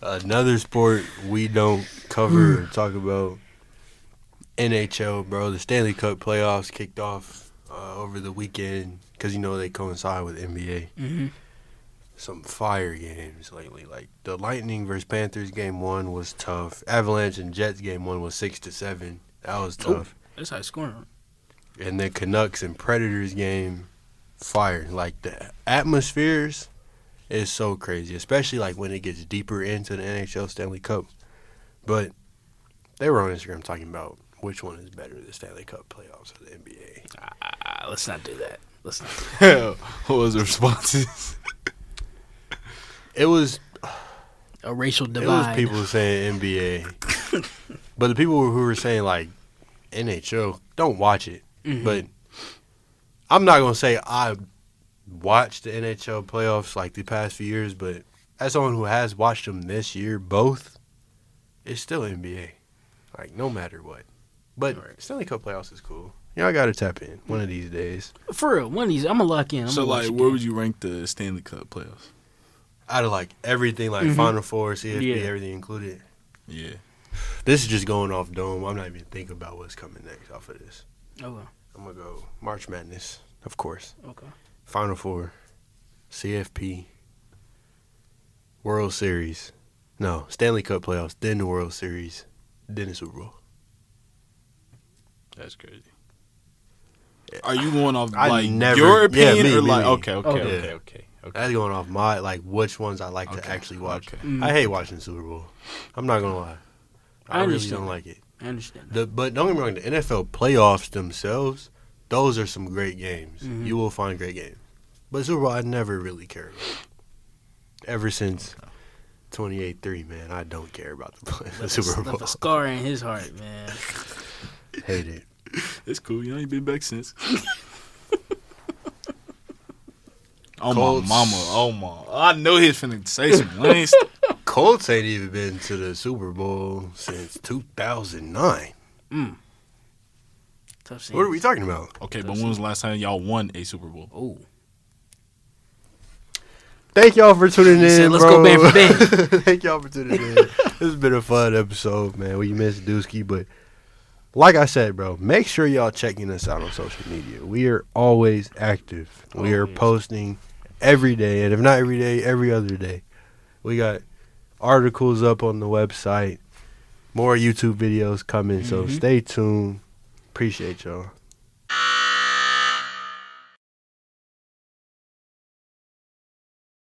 Another sport we don't cover or talk about. NHL, bro. The Stanley Cup playoffs kicked off over the weekend because you know they coincide with NBA. Mm-hmm. Some fire games lately. Like the Lightning versus Panthers game 1 was tough. Avalanche and Jets game 1 was 6-7. That was tough. That's high scoring. And then Canucks and Predators game, fire. Like the atmospheres is so crazy, especially like when it gets deeper into the NHL Stanley Cup. But they were on Instagram talking about which one is better, the Stanley Cup playoffs or the NBA. Let's not do that. Let's not. Hell, what was the responses? It was A racial it was divide. people saying NBA. But the people who were saying like NHL, don't watch it. Mhm. But I'm not gonna say I watched the NHL playoffs like the past few years, but as someone who has watched them this year, both, it's still NBA. Like no matter what. But Right. Stanley Cup playoffs is cool. Y'all gotta tap in one of these days. For real, one of these, I'm gonna lock in. So like, where would you rank the Stanley Cup playoffs? Out of like everything, like Mhm. Final Four, CFP, Yeah. everything included. Yeah. This is just going off dome. I'm not even thinking about what's coming next off of this. Okay. I'm gonna go March Madness, of course. Okay. Final Four, CFP, World Series. No, Stanley Cup playoffs, then the World Series, then the Super Bowl. That's crazy. Are you going off I like never- your yeah, opinion me, or me, like me. okay. That's going off my like which ones I like to Okay, actually watch. okay. Mm. I hate watching Super Bowl. I'm not gonna lie. I I really understand don't that. like it. I understand. That. But don't get me wrong, the NFL playoffs themselves, those are some great games. Mhm. You will find great games. But Super Bowl, I never really cared about. Ever since 28-3, man, I don't care about the Super Bowl. Left a scar in his heart, man. Hate it. It's cool. You ain't been back since. Oh Colts. my mama. Oh my. I know he's finna say some lanes. Colts ain't even been to the Super Bowl since 2009. Tough scene. What are we talking about? Okay, but when was the last time y'all won a Super Bowl? Oh, Thank y'all for tuning He in, said, "Let's bro. go band for band." Thank y'all for tuning in. This has been a fun episode, man. We missed Dusky, but like I said, bro, make sure y'all checking us out on social media. We are always active. We are Always. posting every day, and if not every day, every other day. We got articles up on the website, more YouTube videos coming, so Mhm. stay tuned. Appreciate y'all.